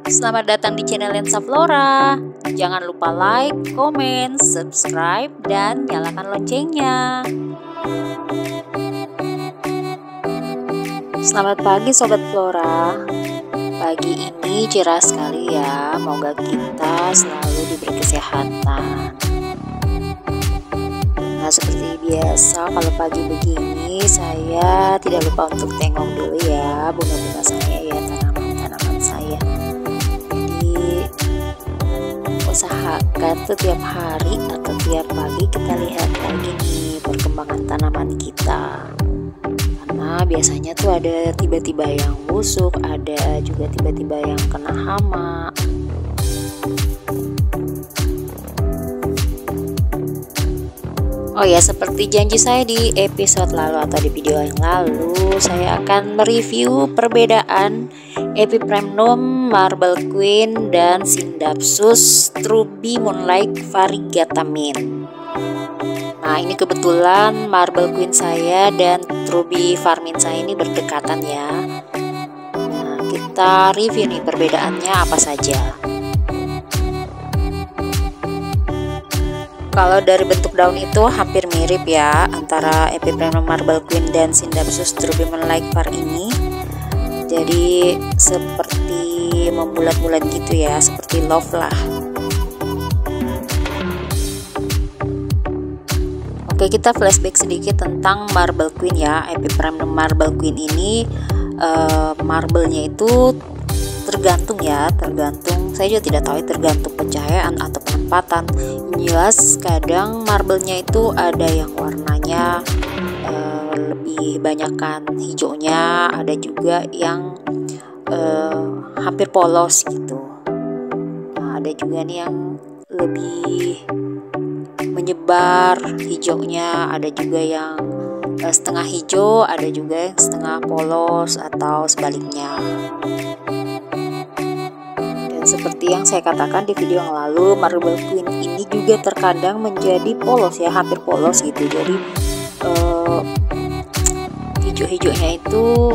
Selamat datang di channel Lensa Flora. Jangan lupa like, komen, subscribe, dan nyalakan loncengnya. Selamat pagi Sobat Flora. Pagi ini cerah sekali ya. Semoga kita selalu diberi kesehatan. Nah, seperti biasa kalau pagi begini saya tidak lupa untuk tengok dulu ya bunga-bunga saya ya, tanaman-tanaman saya. Jadi usahakan tuh tiap hari atau tiap pagi kita lihat lagi nih perkembangan tanaman kita. Karena biasanya tuh ada tiba-tiba yang busuk, ada juga tiba-tiba yang kena hama. Oh ya, seperti janji saya di episode lalu atau di video yang lalu, saya akan mereview perbedaan Epipremnum Marble Queen dan Scindapsus Ruby Moonlight Variegata Mint. Nah, ini kebetulan Marble Queen saya dan Ruby Varmint saya ini berdekatan ya. Nah, kita review nih perbedaannya apa saja. Kalau dari bentuk daun itu hampir mirip ya antara Epipremnum Marble Queen dan Scindapsus Ruby Moonlight Var ini. Jadi seperti membulat-bulat gitu ya, seperti love lah. Oke, kita flashback sedikit tentang Marble Queen ya. Epipremnum Marble Queen ini marble-nya itu tergantung ya, saya juga tidak tahu ya, tergantung pencahayaan atau penempatan. Jelas kadang marble-nya itu ada yang warnanya lebih banyakkan hijaunya, ada juga yang hampir polos gitu. Nah, ada juga nih yang lebih menyebar hijaunya, ada juga yang setengah hijau, ada juga yang setengah polos atau sebaliknya. Seperti yang saya katakan di video yang lalu, Marble Queen ini juga terkadang menjadi polos ya, hampir polos gitu. Jadi hijau-hijaunya itu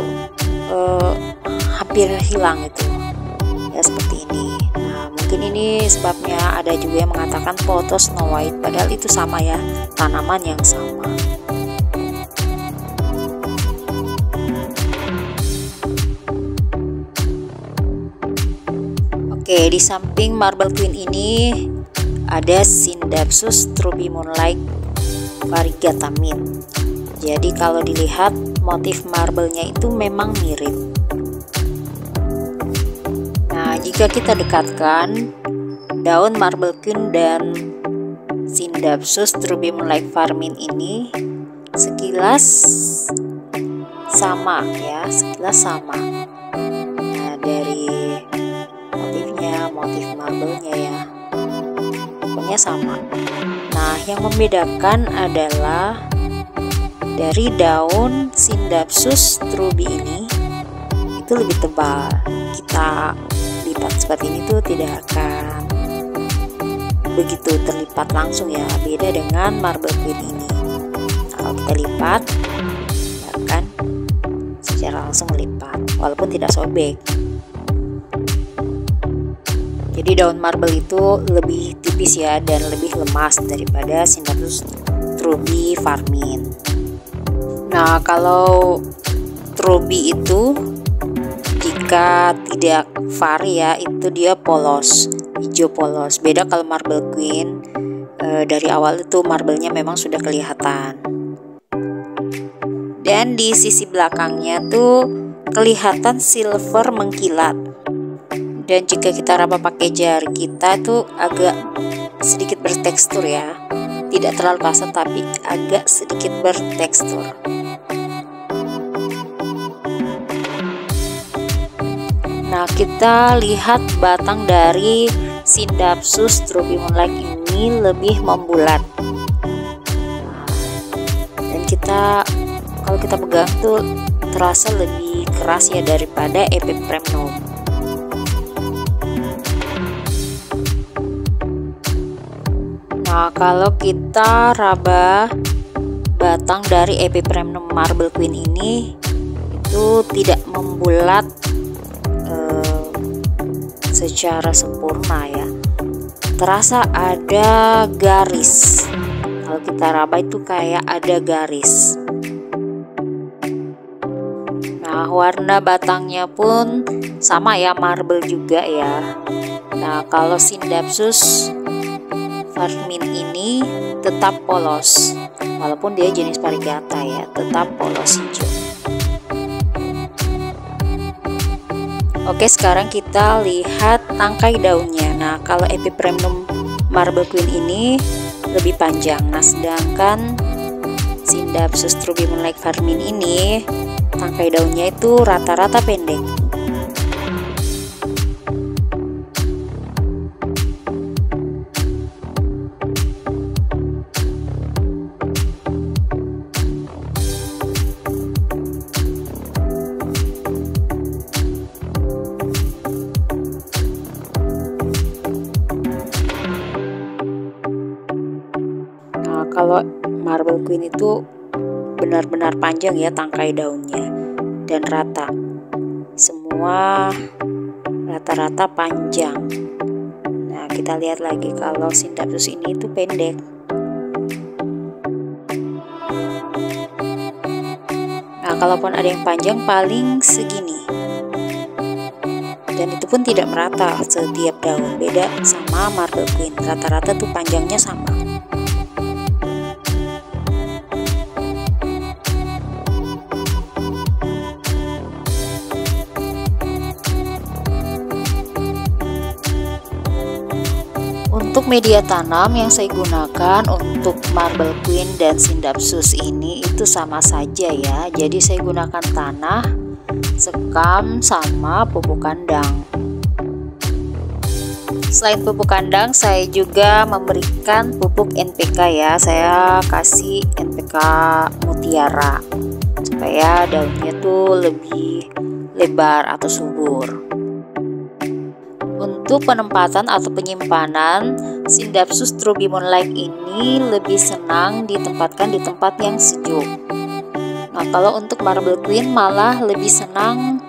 hampir hilang gitu ya, seperti ini. Nah, mungkin ini sebabnya. Ada juga yang mengatakan foto Snow White, padahal itu sama ya, tanaman yang sama. Oke, di samping Marble Queen ini ada Scindapsus Ruby Moonlight Variegata Mint. Jadi kalau dilihat motif marble-nya itu memang mirip. Nah, jika kita dekatkan daun Marble Queen dan Scindapsus Ruby Moonlight Varmint ini sekilas sama ya, sekilas sama. Nah, dari motif marble-nya ya, pokoknya sama. Nah, yang membedakan adalah dari daun Scindapsus Ruby ini itu lebih tebal. Kita lipat seperti ini tuh tidak akan begitu terlipat langsung ya, beda dengan Marble Queen ini. Kalau kita lipat akan secara langsung melipat walaupun tidak sobek. Jadi daun marble itu lebih tipis ya dan lebih lemas daripada Scindapsus Ruby Varmint. Nah, kalau Ruby itu jika tidak var ya, itu dia polos, hijau polos. Beda kalau Marble Queen dari awal itu marble-nya memang sudah kelihatan. Dan di sisi belakangnya tuh kelihatan silver mengkilat. Dan jika kita raba pakai jari kita tuh agak sedikit bertekstur ya, tidak terlalu kasar tapi agak sedikit bertekstur. Nah, kita lihat batang dari Scindapsus Ruby Moonlight ini lebih membulat. Dan kalau kita pegang tuh terasa lebih keras ya daripada Epipremnum. Nah, kalau kita raba batang dari Epipremnum Marble Queen ini itu tidak membulat secara sempurna ya. Terasa ada garis. Kalau kita raba itu kayak ada garis. Nah, warna batangnya pun sama ya, marble juga ya. Nah, kalau Synapsus Varmin ini tetap polos, walaupun dia jenis variegata ya, tetap polos hijau. Oke, sekarang kita lihat tangkai daunnya. Nah, kalau Epipremnum Marble Queen ini lebih panjang. Nah, sedangkan Synapsus Ruby Moonlight Varmin ini tangkai daunnya itu rata-rata pendek. Nah, kalau Marble Queen itu benar-benar panjang ya tangkai daunnya dan rata. Semua rata-rata panjang. Nah, kita lihat lagi kalau Synapsus ini itu pendek. Nah, kalaupun ada yang panjang paling segini. Dan itu pun tidak merata setiap daun. Beda sama Marble Queen, rata-rata tuh panjangnya sama. Untuk media tanam yang saya gunakan untuk Marble Queen dan Synapsus ini itu sama saja ya. Jadi saya gunakan tanah, sekam, sama pupuk kandang. Selain pupuk kandang, saya juga memberikan pupuk NPK ya. Saya kasih NPK Mutiara supaya daunnya tuh lebih lebar atau subur. Untuk penempatan atau penyimpanan, Synapsus Ruby Moonlight ini lebih senang ditempatkan di tempat yang sejuk. Nah, kalau untuk Marble Queen malah lebih senang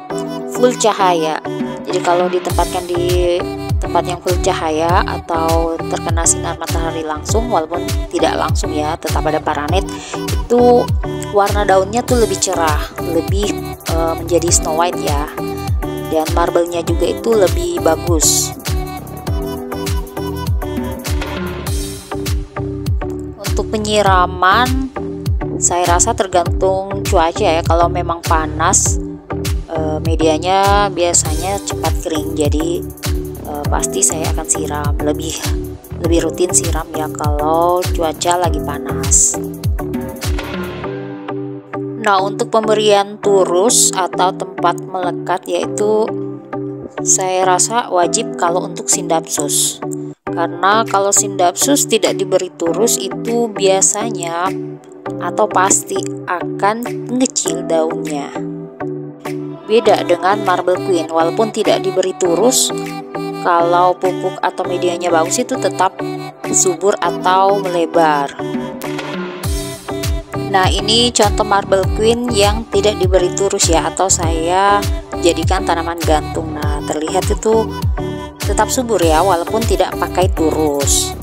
full cahaya. Jadi kalau ditempatkan di tempat yang full cahaya atau terkena sinar matahari langsung, walaupun tidak langsung ya, tetap ada paranet, itu warna daunnya tuh lebih cerah, lebih menjadi Snow White ya. Dan marble-nya juga itu lebih bagus. Untuk penyiraman, saya rasa tergantung cuaca ya. Kalau memang panas, medianya biasanya cepat kering. Jadi pasti saya akan siram, lebih rutin siram ya kalau cuaca lagi panas. Nah, untuk pemberian turus atau tempat melekat yaitu saya rasa wajib kalau untuk Synapsus. Karena kalau Synapsus tidak diberi turus itu biasanya atau pasti akan mengecil daunnya. Beda dengan Marble Queen, walaupun tidak diberi turus, kalau pupuk atau medianya bagus itu tetap subur atau melebar. Nah, ini contoh Marble Queen yang tidak diberi turus ya, atau saya jadikan tanaman gantung. Nah, terlihat itu tetap subur ya, walaupun tidak pakai turus.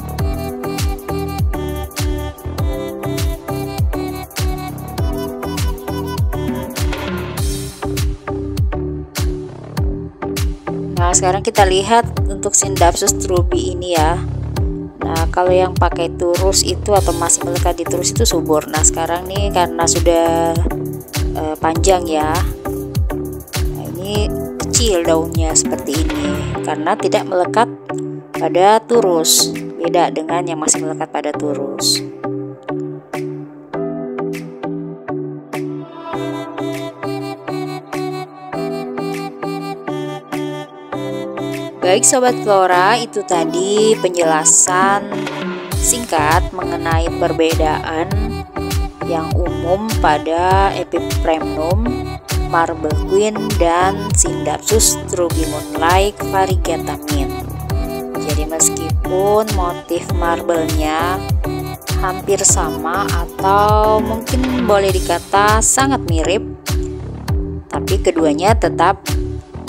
Nah, sekarang kita lihat untuk Synapsus Ruby ini ya. Nah, kalau yang pakai turus itu atau masih melekat di turus itu subur. Nah, sekarang nih karena sudah panjang ya. Nah, ini kecil daunnya seperti ini karena tidak melekat pada turus. Beda dengan yang masih melekat pada turus. Baik Sobat Flora, itu tadi penjelasan singkat mengenai perbedaan yang umum pada Epipremnum Marble Queen dan Synapsus Ruby Moonlight Variegata Mint. Jadi meskipun motif marble-nya hampir sama atau mungkin boleh dikata sangat mirip, tapi keduanya tetap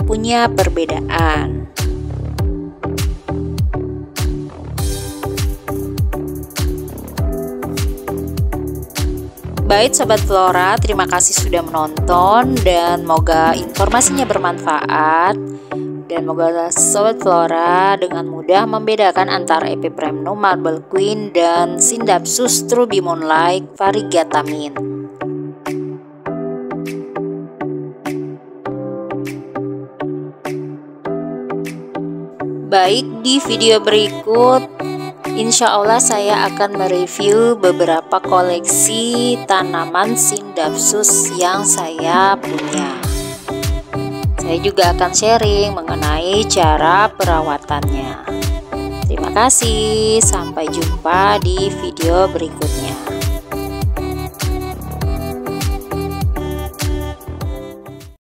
punya perbedaan. Baik Sobat Flora, terima kasih sudah menonton dan moga informasinya bermanfaat. Dan moga Sobat Flora dengan mudah membedakan antara Epipremnum Marble Queen dan Scindapsus Ruby Moonlight Variegata Mint. Baik, di video berikut insya Allah saya akan mereview beberapa koleksi tanaman Scindapsus yang saya punya. Saya juga akan sharing mengenai cara perawatannya. Terima kasih, sampai jumpa di video berikutnya.